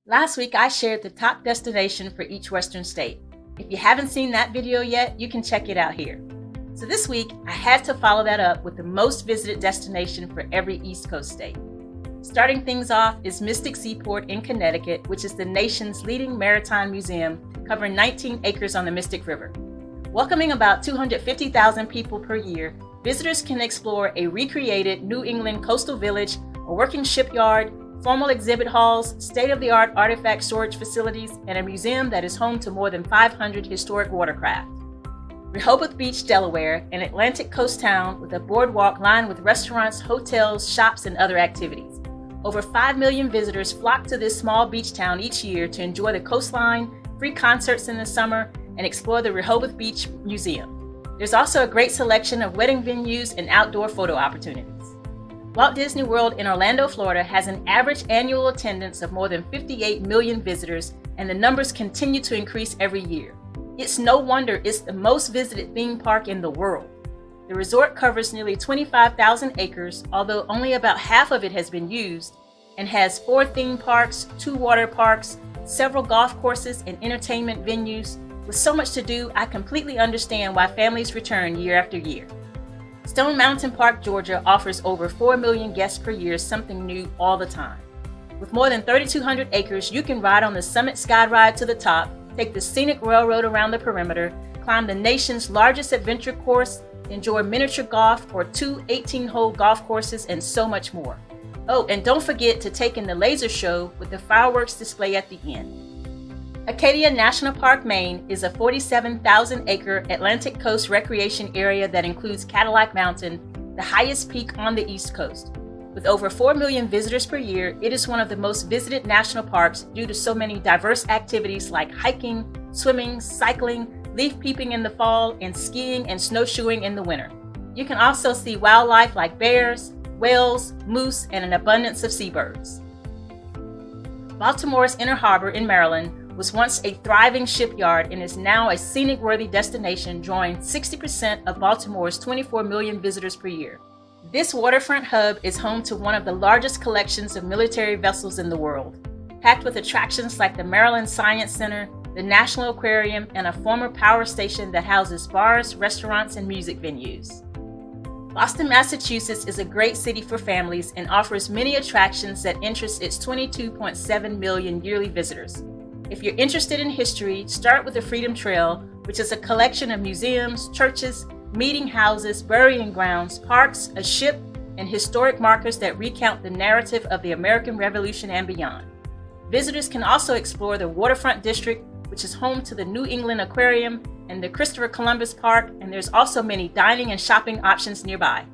Last week, I shared the top destination for each Western state. If you haven't seen that video yet, you can check it out here. So this week, I had to follow that up with the most visited destination for every East Coast state. Starting things off is Mystic Seaport in Connecticut, which is the nation's leading maritime museum, covering 19 acres on the Mystic River. Welcoming about 250,000 people per year, visitors can explore a recreated New England coastal village, a working shipyard, formal exhibit halls, state-of-the-art artifact storage facilities, and a museum that is home to more than 500 historic watercraft. Rehoboth Beach, Delaware, an Atlantic coast town with a boardwalk lined with restaurants, hotels, shops, and other activities. Over 5 million visitors flock to this small beach town each year to enjoy the coastline, free concerts in the summer, and explore the Rehoboth Beach Museum. There's also a great selection of wedding venues and outdoor photo opportunities. Walt Disney World in Orlando, Florida has an average annual attendance of more than 58 million visitors, and the numbers continue to increase every year. It's no wonder it's the most visited theme park in the world. The resort covers nearly 25,000 acres, although only about half of it has been used, and has 4 theme parks, 2 water parks, several golf courses, and entertainment venues. With so much to do, I completely understand why families return year after year. Stone Mountain Park, Georgia offers over 4 million guests per year something new all the time. With more than 3,200 acres, you can ride on the Summit Sky Ride to the top, take the scenic railroad around the perimeter, climb the nation's largest adventure course, enjoy miniature golf or 2 18-hole golf courses, and so much more. Oh, and don't forget to take in the laser show with the fireworks display at the end. Acadia National Park, Maine is a 47,000-acre Atlantic coast recreation area that includes Cadillac Mountain, the highest peak on the East Coast. With over 4 million visitors per year, it is one of the most visited national parks due to so many diverse activities like hiking, swimming, cycling, leaf peeping in the fall, and skiing and snowshoeing in the winter. You can also see wildlife like bears, whales, moose, and an abundance of seabirds. Baltimore's Inner Harbor in Maryland was once a thriving shipyard and is now a scenic-worthy destination, drawing 60% of Baltimore's 24 million visitors per year. This waterfront hub is home to one of the largest collections of military vessels in the world, packed with attractions like the Maryland Science Center, the National Aquarium, and a former power station that houses bars, restaurants, and music venues. Boston, Massachusetts is a great city for families and offers many attractions that interest its 22.7 million yearly visitors. If you're interested in history, start with the Freedom Trail, which is a collection of museums, churches, meeting houses, burying grounds, parks, a ship, and historic markers that recount the narrative of the American Revolution and beyond. Visitors can also explore the Waterfront District, which is home to the New England Aquarium and the Christopher Columbus Park, and there's also many dining and shopping options nearby.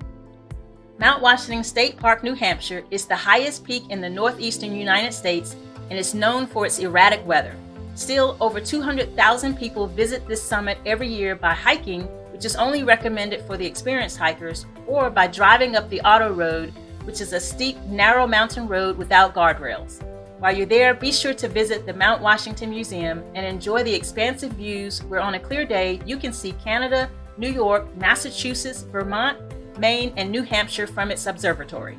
Mount Washington State Park, New Hampshire is the highest peak in the northeastern United States and is known for its erratic weather. Still, over 200,000 people visit this summit every year by hiking, which is only recommended for the experienced hikers, or by driving up the Auto Road, which is a steep, narrow mountain road without guardrails. While you're there, be sure to visit the Mount Washington Museum and enjoy the expansive views where on a clear day you can see Canada, New York, Massachusetts, Vermont, Maine, and New Hampshire from its observatory.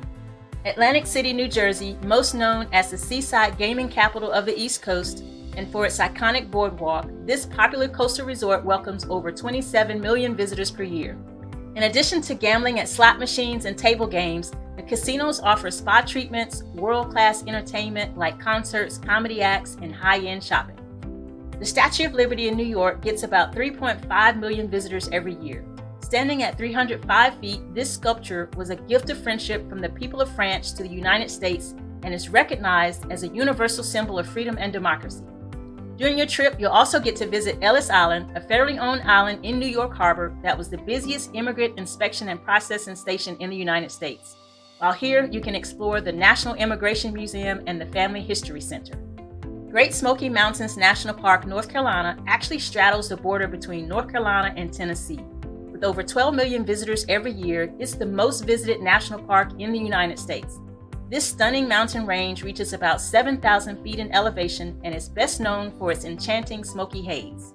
Atlantic City, New Jersey, most known as the seaside gaming capital of the East Coast, and for its iconic boardwalk, this popular coastal resort welcomes over 27 million visitors per year. In addition to gambling at slot machines and table games, the casinos offer spa treatments, world-class entertainment like concerts, comedy acts, and high-end shopping. The Statue of Liberty in New York gets about 3.5 million visitors every year. Standing at 305 feet, this sculpture was a gift of friendship from the people of France to the United States and is recognized as a universal symbol of freedom and democracy. During your trip, you'll also get to visit Ellis Island, a federally owned island in New York Harbor that was the busiest immigrant inspection and processing station in the United States. While here, you can explore the National Immigration Museum and the Family History Center. Great Smoky Mountains National Park, North Carolina, actually straddles the border between North Carolina and Tennessee. With over 12 million visitors every year, it's the most visited national park in the United States. This stunning mountain range reaches about 7,000 feet in elevation and is best known for its enchanting smoky haze.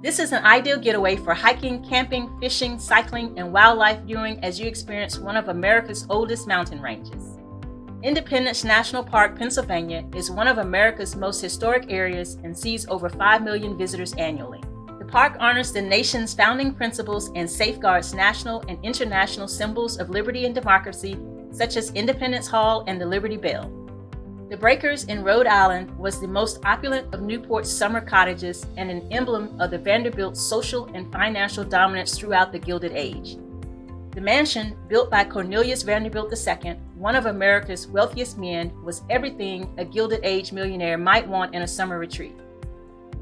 This is an ideal getaway for hiking, camping, fishing, cycling, and wildlife viewing as you experience one of America's oldest mountain ranges. Independence National Park, Pennsylvania is one of America's most historic areas and sees over 5 million visitors annually. The park honors the nation's founding principles and safeguards national and international symbols of liberty and democracy, such as Independence Hall and the Liberty Bell. The Breakers in Rhode Island was the most opulent of Newport's summer cottages and an emblem of the Vanderbilt's social and financial dominance throughout the Gilded Age. The mansion, built by Cornelius Vanderbilt II, one of America's wealthiest men, was everything a Gilded Age millionaire might want in a summer retreat.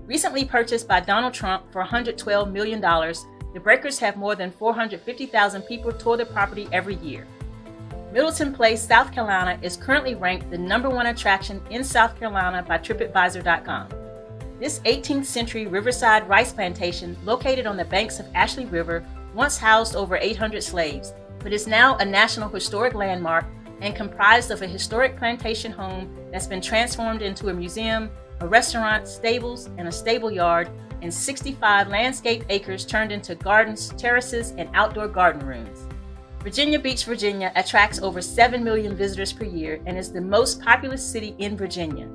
Recently purchased by Donald Trump for $112 million, the Breakers have more than 450,000 people tour the property every year. Middleton Place, South Carolina is currently ranked the #1 attraction in South Carolina by TripAdvisor.com. This 18th century riverside rice plantation, located on the banks of Ashley River, once housed over 800 slaves, but is now a National Historic Landmark and comprised of a historic plantation home that's been transformed into a museum, a restaurant, stables, and a stable yard, and 65 landscape acres turned into gardens, terraces, and outdoor garden rooms. Virginia Beach, Virginia attracts over 7 million visitors per year and is the most populous city in Virginia.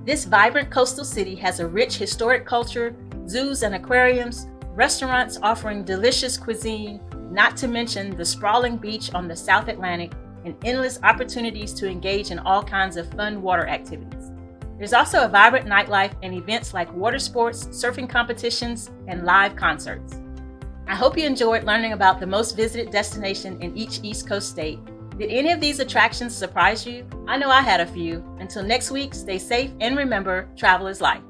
This vibrant coastal city has a rich historic culture, zoos and aquariums, restaurants offering delicious cuisine, not to mention the sprawling beach on the South Atlantic, and endless opportunities to engage in all kinds of fun water activities. There's also a vibrant nightlife and events like water sports, surfing competitions, and live concerts. I hope you enjoyed learning about the most visited destination in each East Coast state. Did any of these attractions surprise you? I know I had a few. Until next week, stay safe and remember, travel is life.